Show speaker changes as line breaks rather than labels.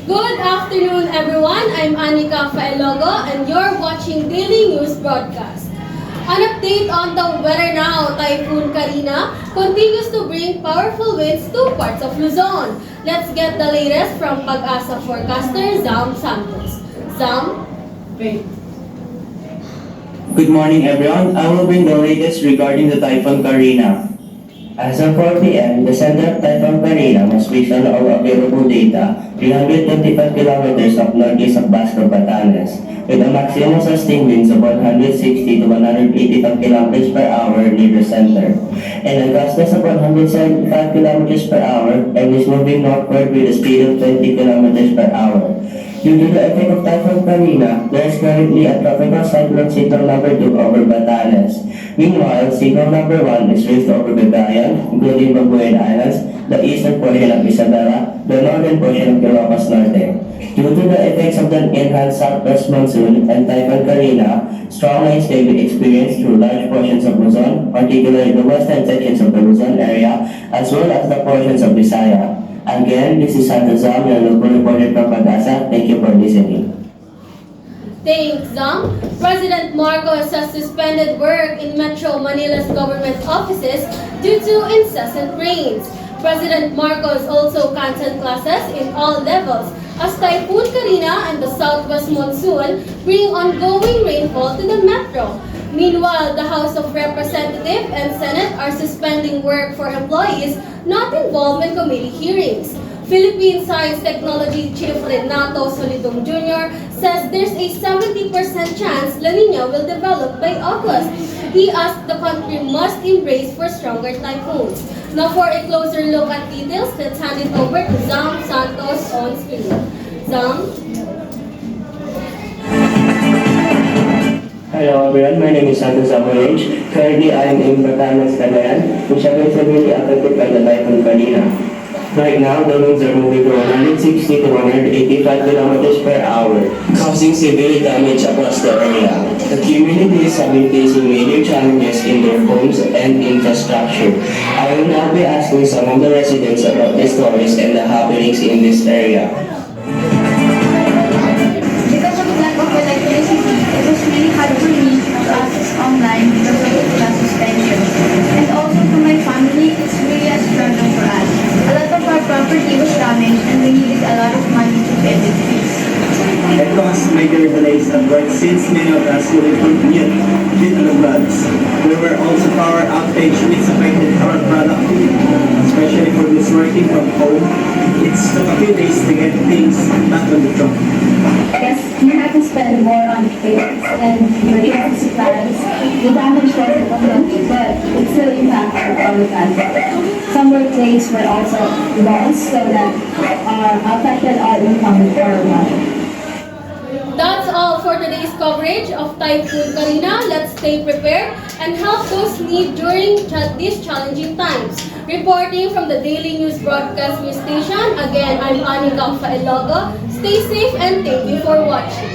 Good afternoon, everyone. I'm Anika Faelogo, and you're watching Daily News Broadcast. An update on the weather now. Typhoon Karina continues to bring powerful winds to parts of Luzon. Let's get the latest from Pag-asa forecaster Zam Santos. Zam?
Good morning, everyone. I will bring the latest regarding the Typhoon Karina. As of 4 p.m., the center of Typhoon Karina was based on all available data, 325 kilometers of northeast of Basco, Batangas, with a maximum sustained winds of 160 to 185 kilometers per hour near the center, and a gustness of 175 kilometers per hour and is moving northward with a speed of 20 kilometers per hour. Due to the effect of Typhoon Karina, there is currently a tropical cyclone signal number 2 over Batanes. Meanwhile, signal number 1 is raised over Cagayan, including Babuyan Islands, the eastern portion of Isabela, the northern portion of Ilocos Norte. Due to the effects of the enhanced southwest monsoon and Typhoon Karina, strong winds may be experienced through large portions of Luzon, particularly the western sections of the Luzon area, as well as the portions of Visaya. Again, this is Santa Zam, your local reporter from Pag-asa. Thank you for listening.
Thanks, Zam. President Marcos has suspended work in Metro Manila's government offices due to incessant rains. President Marcos also canceled classes in all levels as Typhoon Karina and the southwest monsoon bring ongoing rainfall to the metro. Meanwhile, the House of Representatives and Senate are suspending work for employees not involved in committee hearings. Philippine Science Technology Chief Renato Solidum Jr. says there's a 70% chance La Nina will develop by August. He asked the country must embrace for stronger typhoons. Now for a closer look at details, let's hand it over to Zam Santos on screen. Zam?
Hello everyone, my name is Santos Amoyage. Currently I am in Batanes, Cagayan, which have been severely affected by the Typhoon Karina. Right now, the winds are moving from 160 to 185 kilometers per hour, causing severe damage across the area. The communities have been facing major challenges in their homes and infrastructure. I will now be asking some of the residents about the stories and the happenings in this area.
Because of lack of electricity, it was really hard for me to access online because of the class suspension. And also for my family, it's really a struggle for us. A lot of our property was damaged and we needed a lot of money to pay the fees.
It caused major delays at work since many of us will commute due to the floods. There were also power outage which affected our productivity, especially for those working from home. It took a few days to get things back on the track.
Yes, you have to spend more on repairs and material supplies. The damage wasn't complete, but it still impacted our transport. Some workplaces were also lost, so that affected our income for a while.
That's all for today's coverage of Typhoon Karina. Let's stay prepared and help those in need during these challenging times. Reporting from the Daily News Broadcast News Station, again, I'm Anika Faelogo. Stay safe and thank you for watching.